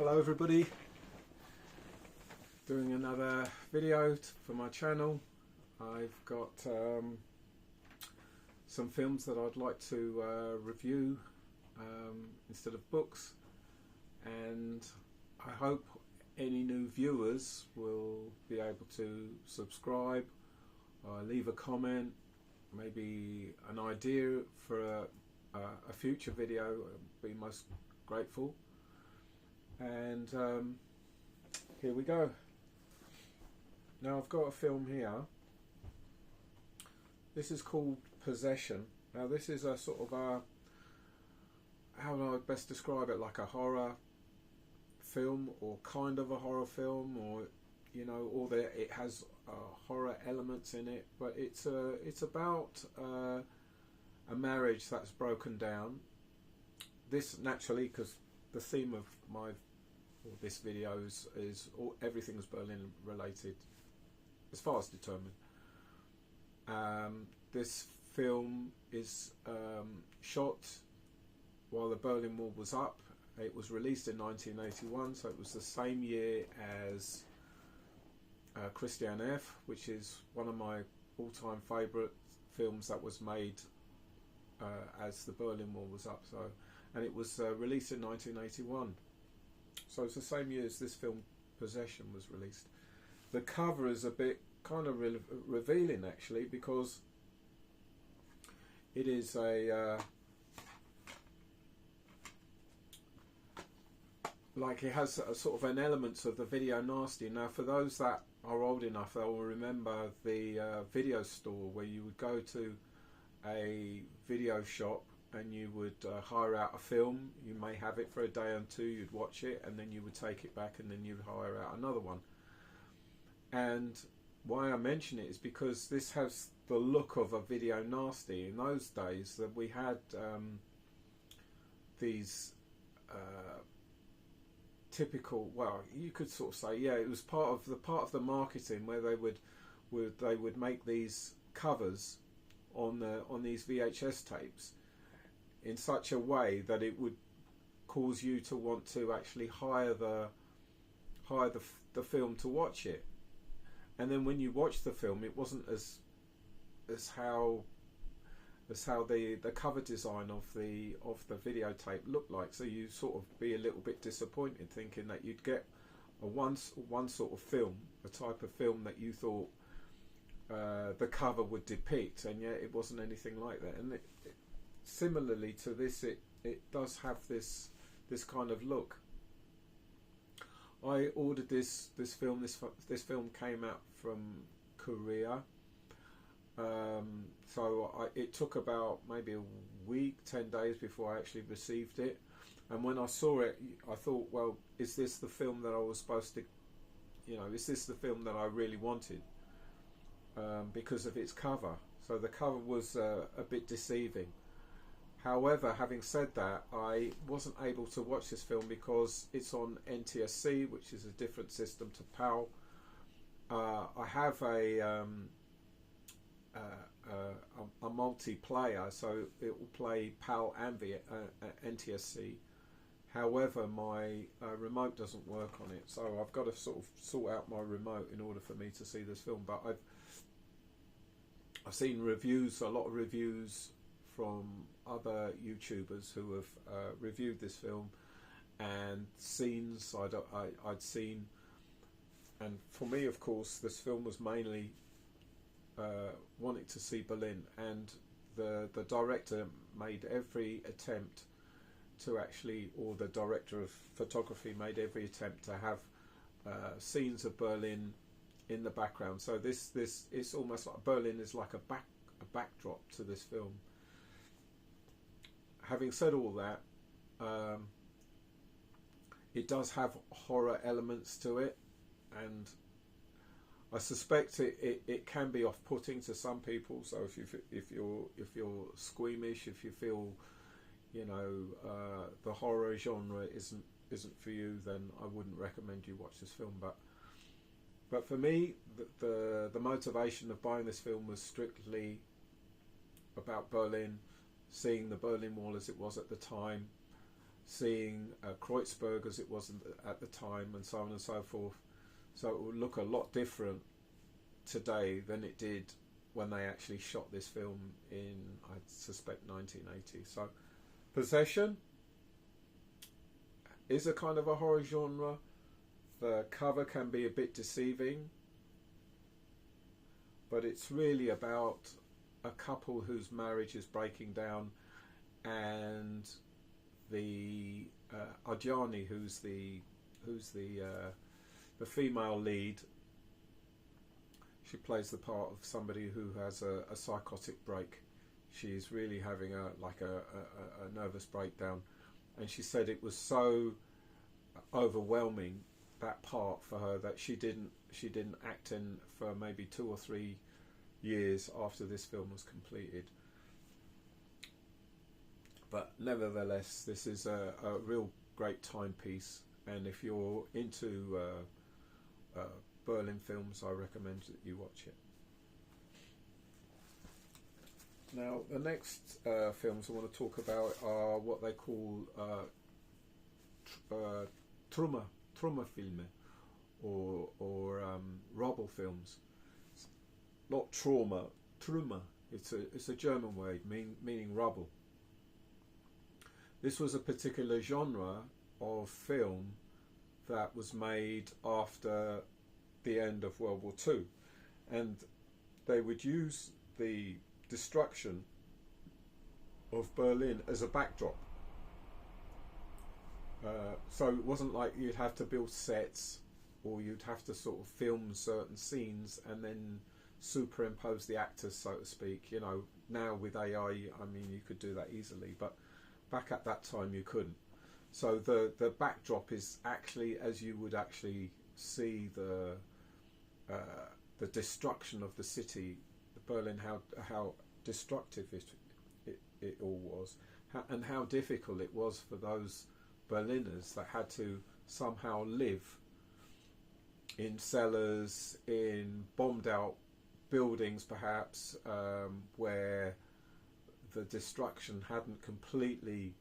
Hello everybody, doing another video for my channel. I've got some films that I'd like to review instead of books, and I hope any new viewers will be able to subscribe, leave a comment, maybe an idea for a future video. I'd be most grateful. And here we go. Now I've got a film here. This is called Possession. Now this is a sort of a, how do I best describe it, like a horror film, or kind of a horror film, or you know, or it has horror elements in it, but it's about a marriage that's broken down. This naturally, because the theme of this video is everything's Berlin related, as far as determined. This film is shot while the Berlin Wall was up. It was released in 1981, so it was the same year as Christian F., which is one of my all-time favourite films that was made as the Berlin Wall was up. So, and it was released in 1981. So it's the same year as this film Possession was released. The cover is a bit kind of revealing actually, because it is a like it has a sort of an element of the video nasty. Now for those that are old enough, they will remember the video store where you would go to a video shop and you would hire out a film. You may have it for a day or two, you'd watch it, and then you would take it back and then you'd hire out another one. And why I mention it is because this has the look of a video nasty. In those days that we had these typical, well, you could sort of say, yeah, it was part of the marketing where they would make these covers on these VHS tapes in such a way that it would cause you to want to actually hire the film to watch it. And then when you watch the film, it wasn't as how the cover design of the videotape looked like. So you sort of be a little bit disappointed, thinking that you'd get one sort of film, a type of film that you thought the cover would depict, and yet it wasn't anything like that. And similarly to this, it does have this kind of look. I ordered this film. This film came out from Korea. So it took about maybe a week, 10 days before I actually received it. And when I saw it, I thought, well, is this the film that I was supposed to, you know, is this the film that I really wanted? Because of its cover. So the cover was a bit deceiving. However, having said that, I wasn't able to watch this film because it's on NTSC, which is a different system to PAL. I have a multiplayer, so it will play PAL and NTSC. However, my remote doesn't work on it, so I've got to sort of sort out my remote in order for me to see this film. But I've seen reviews, a lot of reviews from other YouTubers who have reviewed this film, and scenes I'd seen. And for me, of course, this film was mainly wanting to see Berlin, and the director made every attempt to actually, or the director of photography made every attempt to have scenes of Berlin in the background. So this it's almost like Berlin is like a backdrop to this film. Having said all that, it does have horror elements to it, and I suspect it can be off-putting to some people. So if you're squeamish, if you feel, you know, the horror genre isn't for you, then I wouldn't recommend you watch this film. But for me, the motivation of buying this film was strictly about Berlin, seeing the Berlin Wall as it was at the time, seeing Kreuzberg as it was at the time, and so on and so forth. So it will look a lot different today than it did when they actually shot this film in, I suspect, 1980. So Possession is a kind of a horror genre. The cover can be a bit deceiving, but it's really about a couple whose marriage is breaking down, and the Adjani, who's the female lead. She plays the part of somebody who has a psychotic break. She's really having a nervous breakdown, and she said it was so overwhelming, that part for her, that she didn't act in for maybe 2 or 3 years after this film was completed. But nevertheless, this is a real great timepiece, and if you're into Berlin films, I recommend that you watch it. Now, the next films I want to talk about are what they call Trummer filme, or rubble films. Not trauma, Trummer. It's a German word meaning rubble. This was a particular genre of film that was made after the end of World War II, and they would use the destruction of Berlin as a backdrop. So it wasn't like you'd have to build sets, or you'd have to sort of film certain scenes and then superimpose the actors, so to speak. You know, now with AI, I mean, you could do that easily, but back at that time you couldn't. So the backdrop is actually, as you would actually see the destruction of the city, Berlin, how destructive it all was, and how difficult it was for those Berliners that had to somehow live in cellars, in bombed out buildings perhaps, where the destruction hadn't completely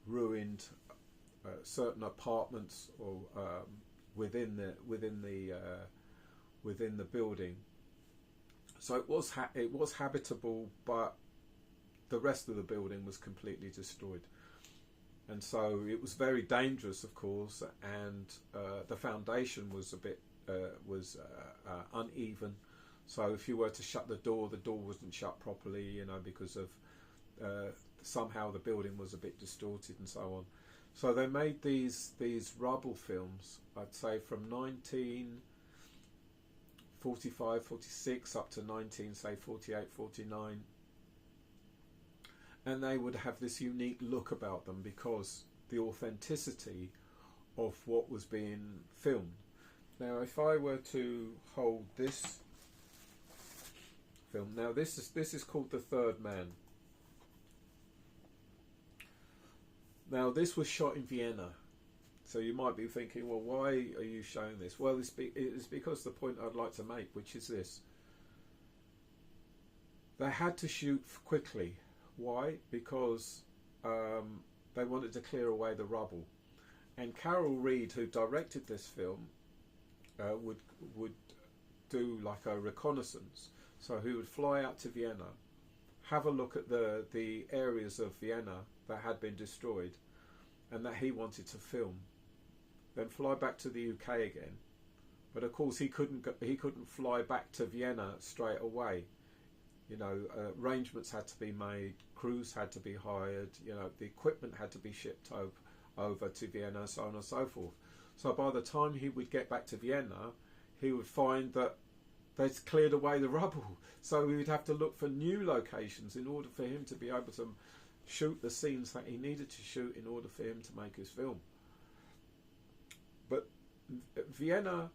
ruined certain apartments or within the building. So it was habitable, but the rest of the building was completely destroyed, and so it was very dangerous, of course. And the foundation was a bit uneven. So if you were to shut the door wasn't shut properly, you know, because of somehow the building was a bit distorted and so on. So they made these rubble films, I'd say from 1945, 46 up to 1948, 49. And they would have this unique look about them because the authenticity of what was being filmed. Now, if I were to hold this film, now this is called The Third Man. Now, this was shot in Vienna, so you might be thinking, well, why are you showing this? Well, it's because the point I'd like to make, which is this: they had to shoot quickly. Why? Because they wanted to clear away the rubble. And Carol Reed, who directed this film, would do like a reconnaissance. So he would fly out to Vienna, have a look at the areas of Vienna that had been destroyed and that he wanted to film, then fly back to the UK again. But of course he couldn't fly back to Vienna straight away. You know, arrangements had to be made, crews had to be hired, you know, the equipment had to be shipped over to Vienna, so on and so forth. So by the time he would get back to Vienna, he would find that they'd cleared away the rubble. So he would have to look for new locations in order for him to be able to shoot the scenes that he needed to shoot in order for him to make his film. But Vienna,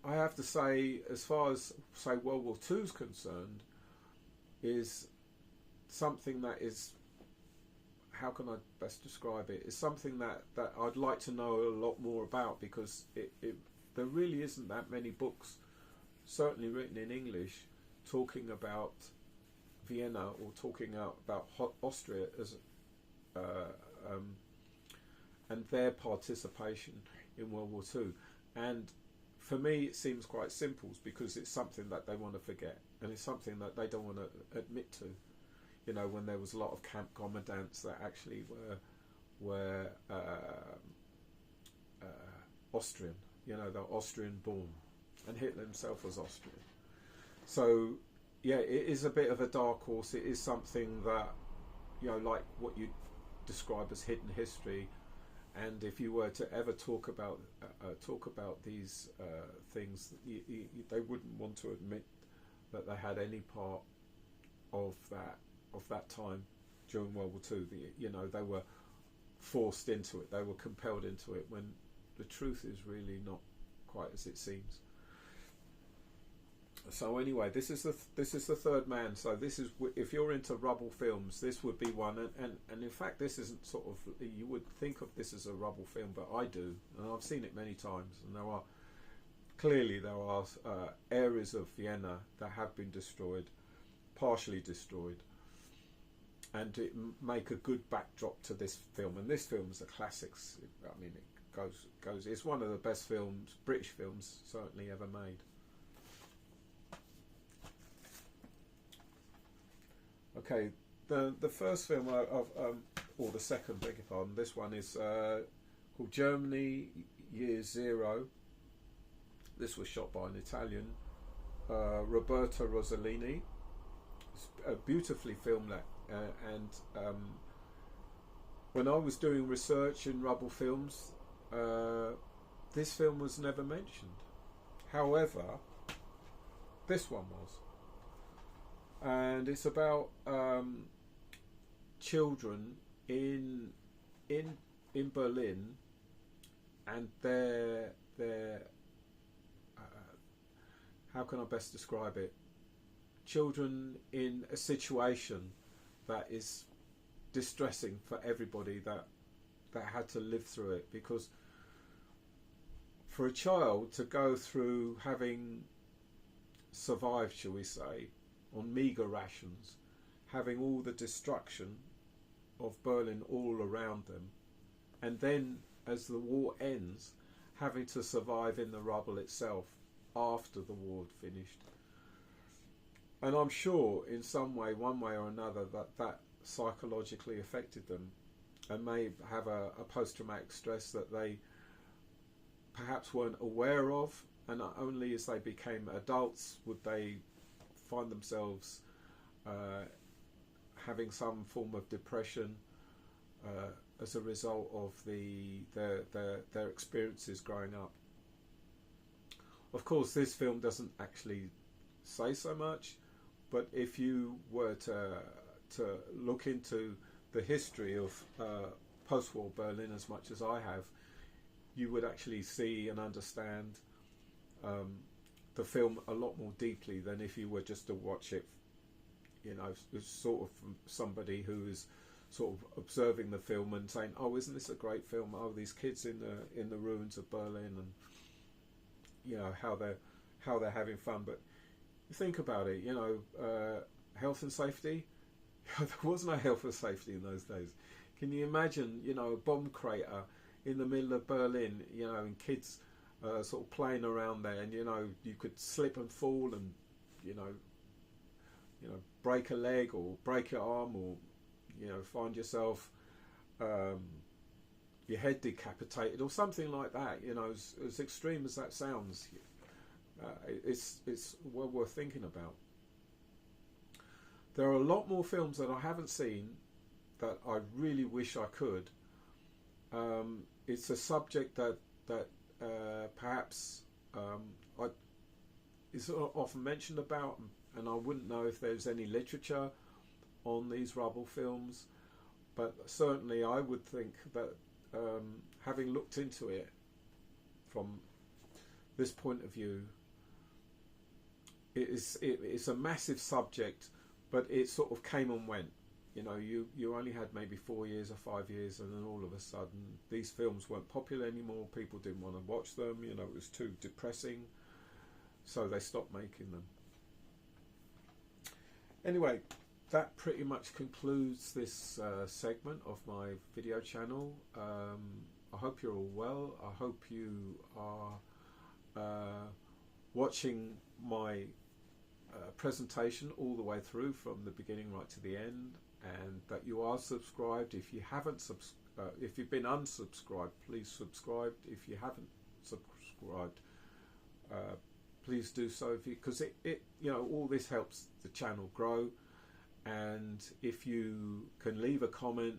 I have to say, as far as, say, World War II is concerned, is something that is, how can I best describe it? It's something that I'd like to know a lot more about, because there really isn't that many books, certainly written in English, talking about Vienna or talking about Austria as and their participation in World War II. And for me, it seems quite simple because it's something that they want to forget, and it's something that they don't want to admit to. You know, when there was a lot of camp commandants that actually were Austrian. You know, they're Austrian born, and Hitler himself was Austrian. So, yeah, it is a bit of a dark horse. It is something that, you know, like what you describe as hidden history. And if you were to ever talk about these things, they wouldn't want to admit that they had any part of that time during World War II. You know, they were forced into it. They were compelled into it. When the truth is really not quite as it seems. So anyway, this is the Third Man. So this is, if you're into rubble films, this would be one. And in fact, this isn't sort of, you would think of this as a rubble film, but I do, and I've seen it many times. And there are areas of Vienna that have been destroyed, partially destroyed, and it make a good backdrop to this film. And this film is a classic. I mean, it goes. It's one of the best films, British films, certainly ever made. Okay, the first film or the second, beg your pardon. This one is called Germany Year Zero. This was shot by an Italian, Roberta Rossellini. It's beautifully filmed, and when I was doing research in rubble films, this film was never mentioned. However, this one was. And it's about children in Berlin, and their how can I best describe it? Children in a situation that is distressing for everybody that had to live through it, because for a child to go through having survived, shall we say, on meagre rations, having all the destruction of Berlin all around them, and then as the war ends, having to survive in the rubble itself after the war had finished. And I'm sure in some way, one way or another, that psychologically affected them, and may have a post-traumatic stress that they perhaps weren't aware of, and only as they became adults would they find themselves having some form of depression as a result of their experiences growing up. Of course, this film doesn't actually say so much, but if you were to look into the history of post-war Berlin as much as I have, you would actually see and understand the film a lot more deeply than if you were just to watch it, you know, sort of from somebody who is sort of observing the film and saying, "Oh, isn't this a great film? Oh, these kids in the ruins of Berlin, and you know how they're having fun." But you think about it, you know, health and safety. There was no health and safety in those days. Can you imagine, you know, a bomb crater in the middle of Berlin, you know, and kids sort of playing around there, and you know, you could slip and fall, and you know, break a leg or break your arm, or you know, find yourself your head decapitated or something like that. You know, as extreme as that sounds, it's well worth thinking about. There are a lot more films that I haven't seen that I really wish I could. It's a subject that perhaps is often mentioned about, and I wouldn't know if there's any literature on these rubble films, but certainly I would think that having looked into it from this point of view, it's a massive subject, but it sort of came and went. You know, you only had maybe 4 years or 5 years, and then all of a sudden these films weren't popular anymore. People didn't want to watch them. You know, it was too depressing, so they stopped making them. Anyway, that pretty much concludes this segment of my video channel. I hope you're all well. I hope you are watching my presentation all the way through from the beginning right to the end, and that you are subscribed. If you haven't if you've been unsubscribed, please subscribe. If you haven't subscribed, please do so, because it all this helps the channel grow. And if you can leave a comment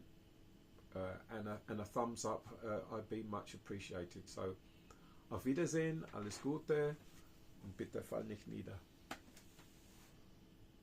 and a thumbs up, I'd be much appreciated. So, auf Wiedersehen, alles Gute und bitte fall nicht nieder.